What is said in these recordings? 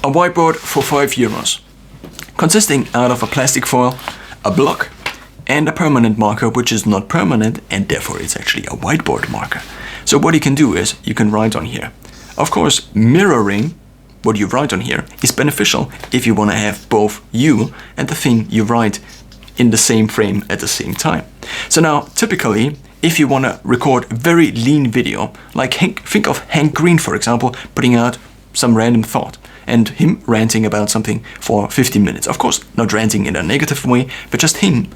a whiteboard for €5, consisting out of a plastic foil, a block, and a permanent marker, which is not permanent, and therefore it's actually a whiteboard marker. So what you can do is you can write on here. Of course, mirroring what you write on here is beneficial if you want to have both you and the thing you write in the same frame at the same time. So now, typically, if you want to record very lean video, like think of Hank Green, for example, putting out some random thought and him ranting about something for 15 minutes. Of course, not ranting in a negative way, but just him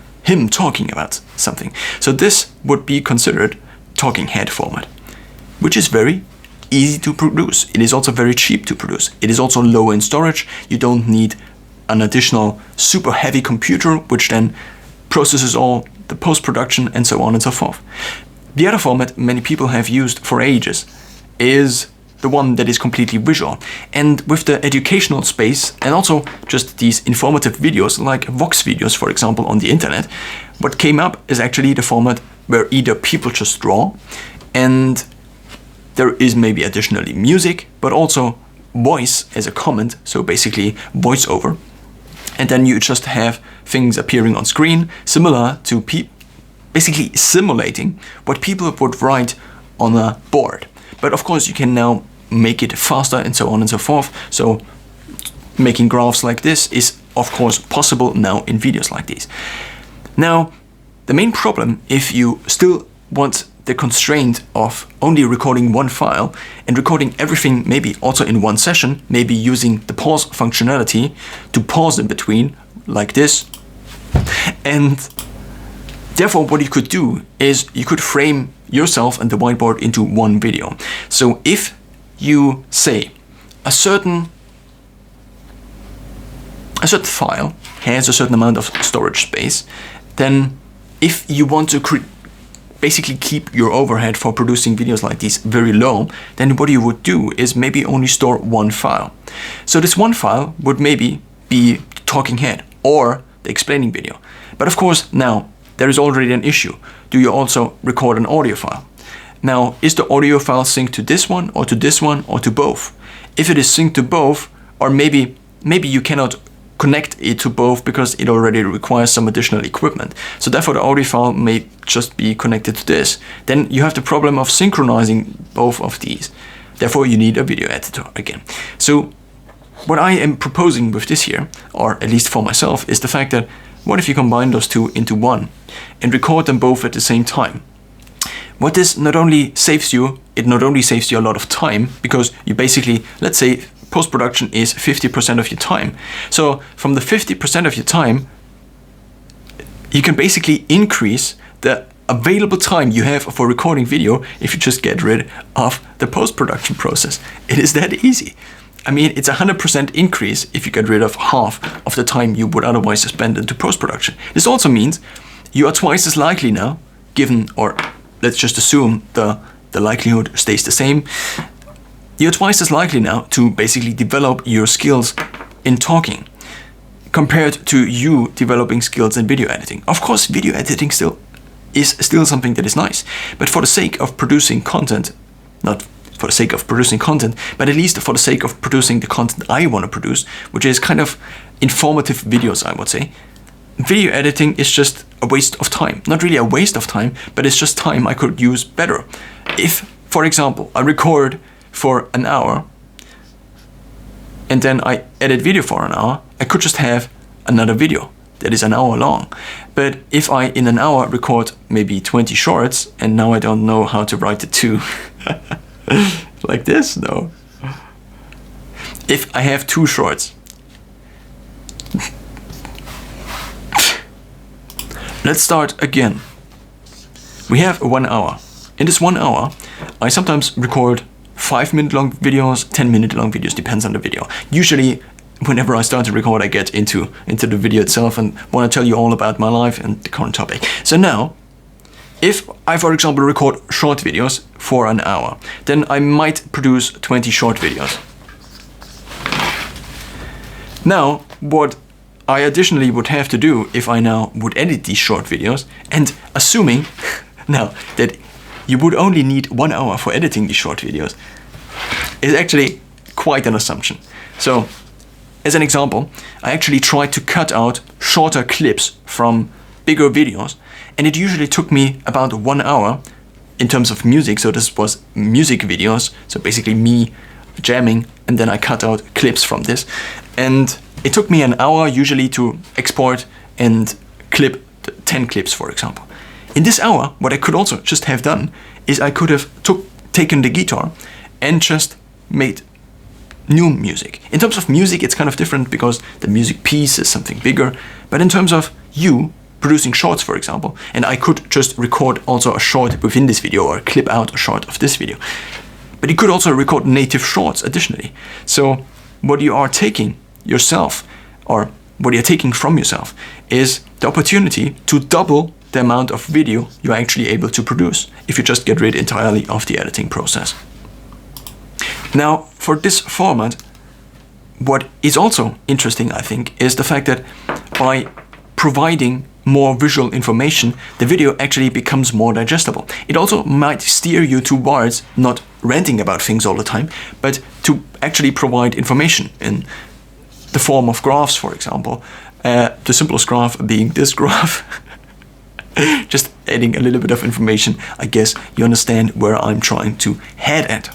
talking about something. So this would be considered talking head format, which is very easy to produce. It is also very cheap to produce. It is also low in storage. You don't need an additional super heavy computer, which then processes all the post-production and so on and so forth. The other format many people have used for ages is the one that is completely visual. And with the educational space and also just these informative videos like Vox videos, for example, on the internet, what came up is actually the format where either people just draw and there is maybe additionally music, but also voice as a comment, so basically voiceover. And then you just have things appearing on screen, similar to basically simulating what people would write on a board. But of course you can now make it faster and so on and so forth. So making graphs like this is of course possible now in videos like these. Now, the main problem, if you still want the constraint of only recording one file and recording everything maybe also in one session, maybe using the pause functionality to pause in between like this. And therefore what you could do is you could frame yourself and the whiteboard into one video. So if you say a certain file has a certain amount of storage space, then if you want to basically keep your overhead for producing videos like these very low, then what you would do is maybe only store one file. So this one file would maybe be talking head or the explaining video. But of course now there is already an issue. Do you also record an audio file? Now, is the audio file synced to this one or to this one or to both? If it is synced to both, or maybe you cannot connect it to both because it already requires some additional equipment. So therefore the audio file may just be connected to this. Then you have the problem of synchronizing both of these. Therefore you need a video editor again. So what I am proposing with this here, or at least for myself, is the fact that what if you combine those two into one and record them both at the same time? What this not only saves you a lot of time, because you basically, let's say post-production is 50% of your time. So from the 50% of your time, you can basically increase the available time you have for recording video if you just get rid of the post-production process. It is that easy. I mean, it's 100% increase if you get rid of half of the time you would otherwise spend into post-production. This also means you are twice as likely now, given, or let's just assume the likelihood stays the same, you're twice as likely now to basically develop your skills in talking compared to you developing skills in video editing. Of course, video editing is still something that is nice, but for the sake of producing content, not for the sake of producing content, but at least for the sake of producing the content I want to produce, which is kind of informative videos, I would say, video editing is just a waste of time. Not really a waste of time, but it's just time I could use better. If, for example, I record for an hour and then I edit video for an hour, I could just have another video that is an hour long. But if I in an hour record maybe 20 shorts and now I don't know how to write the two like this, no. If I have 2 shorts, let's start again. We have 1 hour. In this 1 hour, I sometimes record 5-minute long videos, 10-minute long videos, depends on the video. Usually, whenever I start to record, I get into the video itself and want to tell you all about my life and the current topic. So now, if I, for example, record short videos for an hour, then I might produce 20 short videos. Now, what I additionally would have to do if I now would edit these short videos, and assuming now that you would only need 1 hour for editing these short videos, is actually quite an assumption. So as an example, I actually tried to cut out shorter clips from bigger videos, and it usually took me about 1 hour in terms of music. So this was music videos, so basically me jamming, and then I cut out clips from this. And it took me an hour usually to export and clip 10 clips, for example. In this hour, what I could also just have done is I could have taken the guitar and just made new music. In terms of music, it's kind of different because the music piece is something bigger. But in terms of you producing shorts, for example, and I could just record also a short within this video or clip out a short of this video. But you could also record native shorts additionally. So what you are taking yourself, or what you're taking from yourself, is the opportunity to double the amount of video you're actually able to produce if you just get rid entirely of the editing process. Now, for this format, what is also interesting, I think, is the fact that by providing more visual information, the video actually becomes more digestible. It also might steer you towards not ranting about things all the time, but to actually provide information in the form of graphs, for example. The simplest graph being this graph. Just adding a little bit of information. I guess you understand where I'm trying to head at.